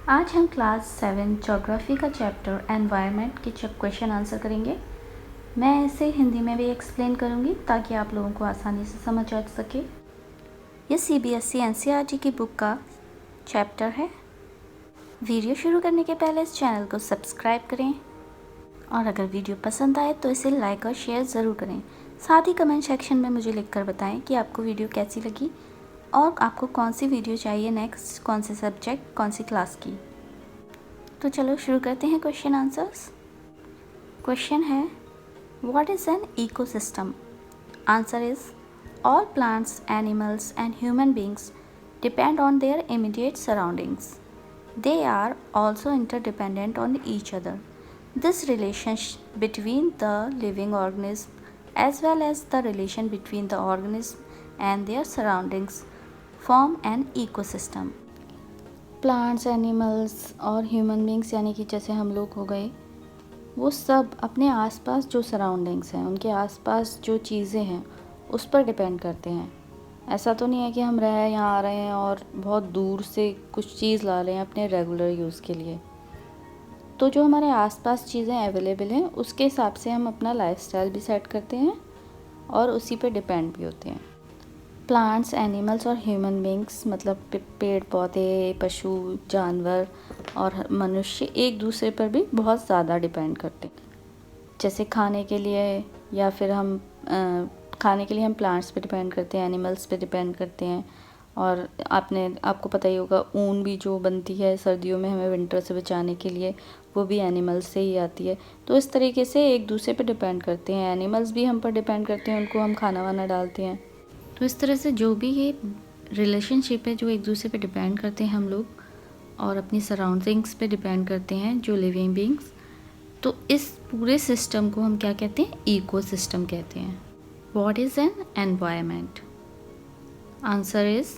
आज हम class 7 geography का चैप्टर एनवायरनमेंट के क्वेश्चन आंसर करेंगे। मैं इसे हिंदी में भी एक्सप्लेन करूंगी ताकि आप लोगों को आसानी से समझ आ सके। ये सीबीएसई एनसीईआरटी की बुक का चैप्टर है। वीडियो शुरू करने के पहले इस चैनल को सब्सक्राइब करें और अगर वीडियो पसंद आए तो इसे लाइक और शेयर ज़रूर करें। साथ ही कमेंट सेक्शन में मुझे लिखकर बताएं कि आपको वीडियो कैसी लगी और आपको कौन सी वीडियो चाहिए नेक्स्ट, कौन से सब्जेक्ट, कौन सी क्लास की। तो चलो शुरू करते हैं क्वेश्चन आंसर्स। क्वेश्चन है, what is an ecosystem? Answer is all plants, animals and human beings depend on their immediate surroundings. They are also interdependent on each other. This relationship between the living organism as well as the relation between the organism and their surroundings form an ecosystem. Plants, animals और human beings यानी कि जैसे हम लोग हो गए, वो सब अपने आसपास जो सराउंडिंग्स हैं, उनके आसपास जो चीज़ें हैं उस पर डिपेंड करते हैं। ऐसा तो नहीं है कि हम यहाँ आ रहे हैं और बहुत दूर से कुछ चीज़ ला रहे हैं अपने रेगुलर यूज़ के लिए। तो जो हमारे आसपास चीज़ें अवेलेबल हैं उसके हिसाब से हम अपना लाइफस्टाइल भी सेट करते हैं और उसी पे डिपेंड भी होते हैं। प्लांट्स, एनिमल्स और ह्यूमन बींग्स मतलब पेड़ पौधे, पशु, जानवर और मनुष्य एक दूसरे पर भी बहुत ज़्यादा डिपेंड करते हैं। जैसे खाने के लिए या फिर हम प्लांट्स पे डिपेंड करते हैं, एनिमल्स पे डिपेंड करते हैं। और आपको पता ही होगा, ऊन भी जो बनती है सर्दियों में हमें विंटर से बचाने के लिए, वो भी एनिमल्स से ही आती है। तो इस तरीके से एक दूसरे पे डिपेंड करते हैं। एनिमल्स भी हम पर डिपेंड करते हैं, उनको हम खाना वाना डालते हैं। तो इस तरह से जो भी ये रिलेशनशिप है जो एक दूसरे पे डिपेंड करते हैं हम लोग, और अपनी सराउंडिंग्स पे डिपेंड करते हैं जो लिविंग बींग्स, तो इस पूरे सिस्टम को हम क्या कहते हैं? इकोसिस्टम कहते हैं। What is an environment? Answer is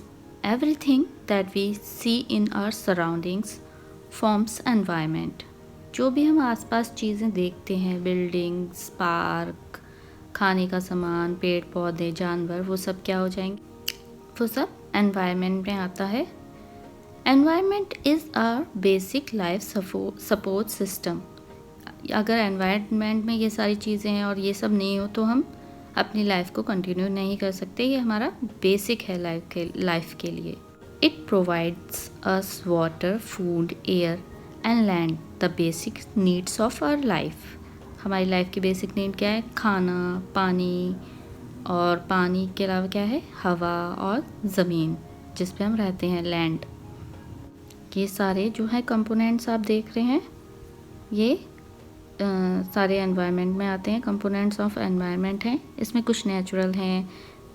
everything that we see in our surroundings forms environment. जो भी हम आसपास चीज़ें देखते हैं, बिल्डिंग्स, पार्क, खाने का सामान, पेड़ पौधे, जानवर, वो सब क्या हो जाएंगे? वो सब एनवायरनमेंट में आता है। Environment is our basic life support system. अगर एनवायरनमेंट में ये सारी चीज़ें हैं और ये सब नहीं हो तो हम अपनी लाइफ को कंटिन्यू नहीं कर सकते। ये हमारा बेसिक है लाइफ के लिए। It provides us water, food, air and land, the basic needs of our life. हमारी लाइफ की बेसिक नीड क्या है? खाना, पानी, और पानी के अलावा क्या है? हवा और ज़मीन जिस पे हम रहते हैं, लैंड। ये सारे जो है कंपोनेंट्स आप देख रहे हैं, ये सारे एनवायरनमेंट में आते हैं, कंपोनेंट्स ऑफ एनवायरनमेंट हैं। इसमें कुछ नेचुरल हैं,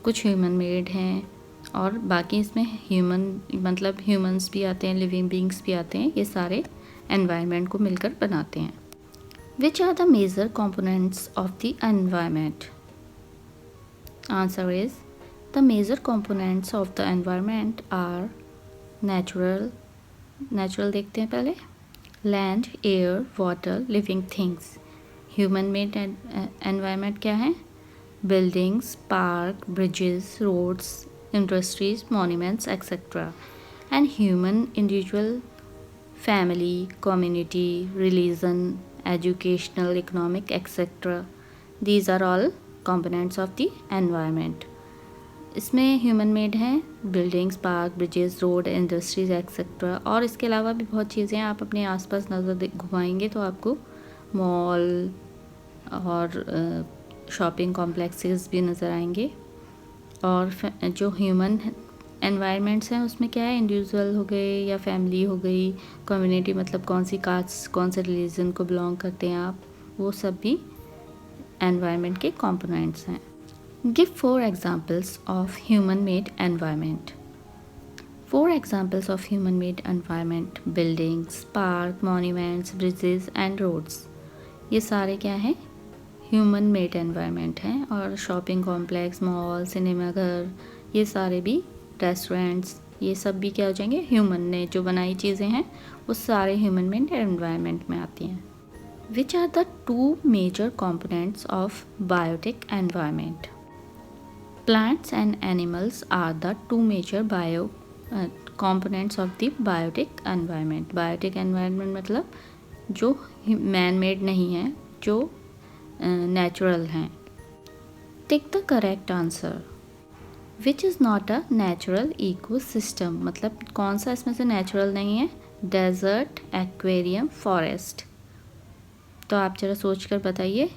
कुछ ह्यूमन मेड हैं, और बाकी इसमें ह्यूमंस भी आते हैं, लिविंग बींग्स भी आते हैं। ये सारे एनवायरनमेंट को मिलकर बनाते हैं। Which are the major components of the environment? Answer is the major components of the environment are natural देखते हैं पहले, land, air, water, living things. Human made environment क्या है? Buildings, park, bridges, roads, industries, monuments etcetera. And human individual, family, community, religion, educational, economic etcetera. These are all components of the environment. इसमें human made हैं buildings, park, bridges, road, industries etcetera, और इसके अलावा भी बहुत चीज़ें आप अपने आसपास नज़र घुमाएंगे तो आपको मॉल और शॉपिंग कॉम्प्लेक्सेस भी नज़र आएंगे। और जो ह्यूमन एनवायरनमेंट्स हैं उसमें क्या है? इंडिविजुअल हो गए या फैमिली हो गई, कम्युनिटी मतलब कौन सी कास्ट, कौन से रिलीजन को बिलोंग करते हैं आप, वो सब भी एनवायरनमेंट के कंपोनेंट्स हैं। Give 4 examples of human-made environment. 4 examples of human-made environment: buildings, park, monuments, bridges and roads. ये सारे क्या हैं? human-made environment हैं। और शॉपिंग कॉम्प्लेक्स, मॉल, सिनेमा घर, ये सारे भी, रेस्टोरेंट्स, ये सब भी क्या हो जाएंगे? ह्यूमन ने जो बनाई चीज़ें हैं वो सारे human-made environment में आती हैं। Which are the 2 major components of biotic environment? Plants and animals are the 2 major components of the biotic environment. Biotic environment मतलब जो मैन मेड नहीं है, जो नेचुरल हैं। Tick the correct answer. Which is not a natural ecosystem, मतलब कौन सा इसमें से नेचुरल नहीं है? Desert, aquarium, forest. तो आप जरा सोच कर बताइए।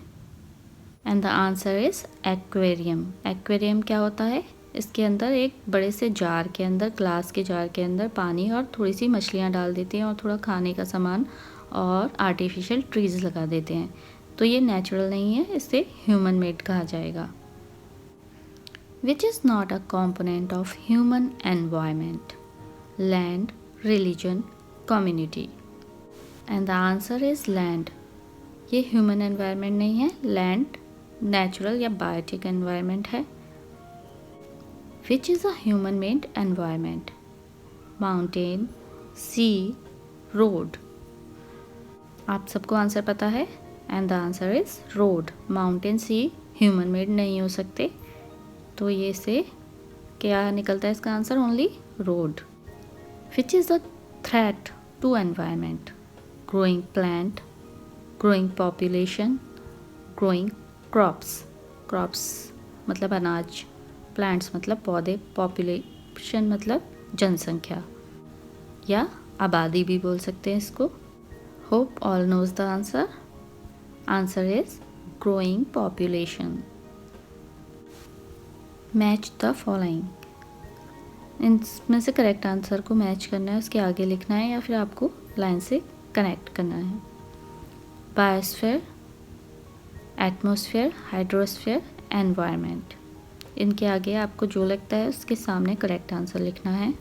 And the answer is aquarium. Aquarium क्या होता है? इसके अंदर एक बड़े से जार के अंदर, ग्लास के जार के अंदर पानी और थोड़ी सी मछलियाँ डाल देते हैं और थोड़ा खाने का सामान और आर्टिफिशियल ट्रीज़ लगा देते हैं। तो ये नेचुरल नहीं है, इसे ह्यूमन मेड कहा जाएगा। Which is not a component of human environment? Land, religion, community. And the answer is land. ये ह्यूमन एनवायरनमेंट नहीं है, लैंड नेचुरल या बायोटिक एनवायरनमेंट है। Which is a human made environment? Mountain, sea, road. आप सबको answer पता है, and the answer is road. Mountain, sea human made नहीं हो सकते, तो ये से क्या निकलता है इसका answer? Only road. Which is the threat to environment? Growing plant, growing population, growing crops. Crops मतलब अनाज, प्लांट्स मतलब पौधे, पॉपुलेशन मतलब जनसंख्या या आबादी भी बोल सकते हैं इसको। Hope all knows the answer. Answer is growing population. Match the following. इनमें से करेक्ट आंसर को मैच करना है, उसके आगे लिखना है या फिर आपको लाइन से कनेक्ट करना है। Biosphere, atmosphere, hydrosphere, environment. इनके आगे आपको जो लगता है उसके सामने करेक्ट आंसर लिखना है।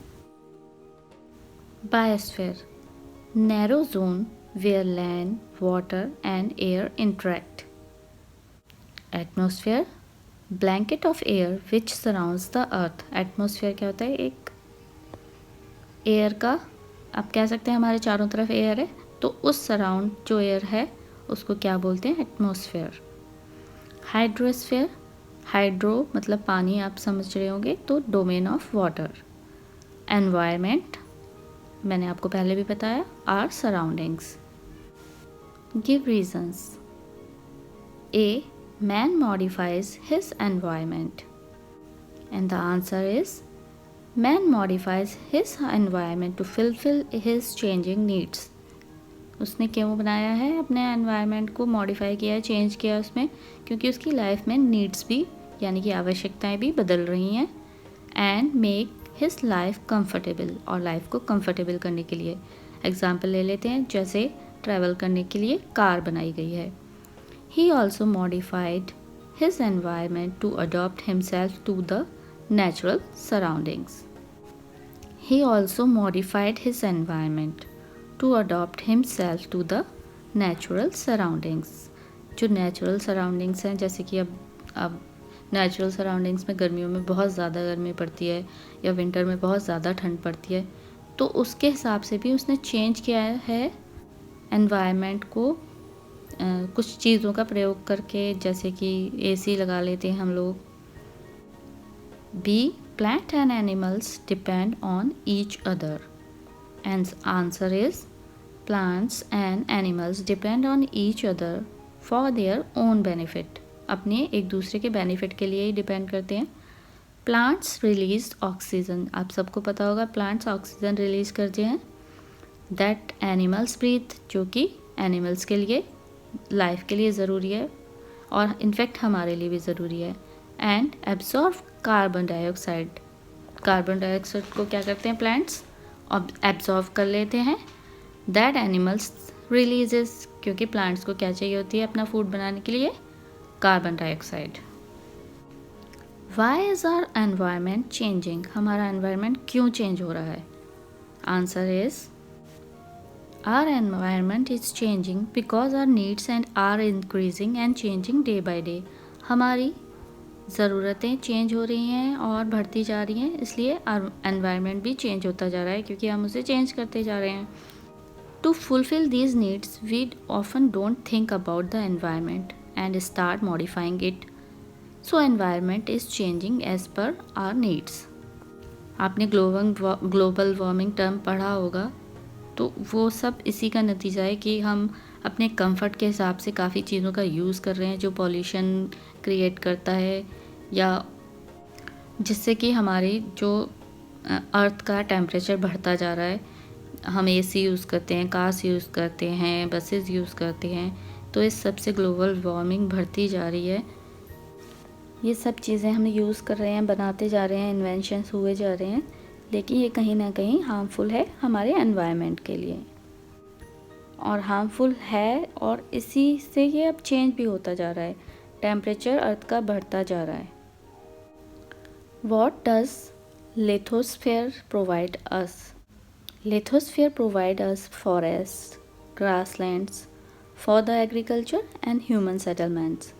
Biosphere, narrow zone where land, water and air interact. Atmosphere, blanket of air which surrounds the earth. Atmosphere क्या होता है? एक एयर का, आप कह सकते हैं हमारे चारों तरफ एयर है, तो उस सराउंड जो एयर है उसको क्या बोलते हैं? एटमॉस्फेयर। हाइड्रोस्फेयर, हाइड्रो मतलब पानी, आप समझ रहे होंगे, तो डोमेन ऑफ वाटर। एनवायरनमेंट मैंने आपको पहले भी बताया, our surroundings. Give reasons. A, man modifies his environment, and the answer is man modifies his environment to fulfill his changing needs. उसने क्यों बनाया है अपने एनवायरनमेंट को, मॉडिफाई किया है, चेंज किया है उसमें? क्योंकि उसकी लाइफ में नीड्स भी यानी कि आवश्यकताएं भी बदल रही हैं। And make his life comfortable, और लाइफ को कंफर्टेबल करने के लिए। एग्जाम्पल ले लेते हैं, जैसे ट्रैवल करने के लिए कार बनाई गई है। He also modified his environment to adapt himself to the natural surroundings. He also modified his environment to adapt himself to the natural surroundings. जो natural surroundings हैं, जैसे कि अब natural surroundings में गर्मियों में बहुत ज़्यादा गर्मी पड़ती है या विंटर में बहुत ज़्यादा ठंड पड़ती है, तो उसके हिसाब से भी उसने चेंज किया है एनवायरनमेंट को कुछ चीज़ों का प्रयोग करके, जैसे कि एसी लगा लेते हैं हम लोग। B, plant and animals depend on each other, and answer is plants and animals depend on each other for their own benefit. अपने एक दूसरे के बेनिफिट के लिए ही डिपेंड करते हैं। प्लांट्स रिलीज ऑक्सीजन, आप सबको पता होगा प्लांट्स ऑक्सीजन रिलीज करते हैं। दैट एनिमल्स ब्रीथ, जो कि एनिमल्स के लिए, लाइफ के लिए ज़रूरी है और इनफैक्ट हमारे लिए भी ज़रूरी है। And absorb carbon dioxide, carbon dioxide को क्या करते हैं प्लांट्स? एब्जॉर्ब कर लेते हैं। दैट एनिमल्स रिलीजेस, क्योंकि प्लांट्स को क्या चाहिए होती है अपना फूड बनाने के लिए? Carbon dioxide. Why is our environment changing, हमारा एनवायरनमेंट क्यों चेंज हो रहा है? Answer is our environment is changing because our needs and are increasing and changing day by day. हमारी ज़रूरतें चेंज हो रही हैं और बढ़ती जा रही हैं, इसलिए एनवायरनमेंट भी चेंज होता जा रहा है क्योंकि हम उसे चेंज करते जा रहे हैं। To fulfil these needs we often don't think about the environment and start modifying it, so environment is changing as per our needs. आपने ग्लोबल वार्मिंग टर्म पढ़ा होगा, तो वो सब इसी का नतीजा है कि हम अपने कंफर्ट के हिसाब से काफ़ी चीज़ों का यूज़ कर रहे हैं जो पॉल्यूशन क्रिएट करता है, या जिससे कि हमारी जो अर्थ का टेम्परेचर बढ़ता जा रहा है। हम एसी यूज़ करते हैं, कार्स यूज़ करते हैं, बसेस यूज़ करते हैं, तो इस सब से ग्लोबल वार्मिंग बढ़ती जा रही है। ये सब चीज़ें हम यूज़ कर रहे हैं, बनाते जा रहे हैं, इन्वेंशंस हुए जा रहे हैं, लेकिन ये कहीं ना कहीं हार्मफुल है हमारे एनवायरनमेंट के लिए, और हार्मफुल है, और इसी से ये अब चेंज भी होता जा रहा है। टेम्परेचर अर्थ का बढ़ता जा रहा है। What does lithosphere provide us? Lithosphere provide us forest, grasslands for the agriculture and human settlements.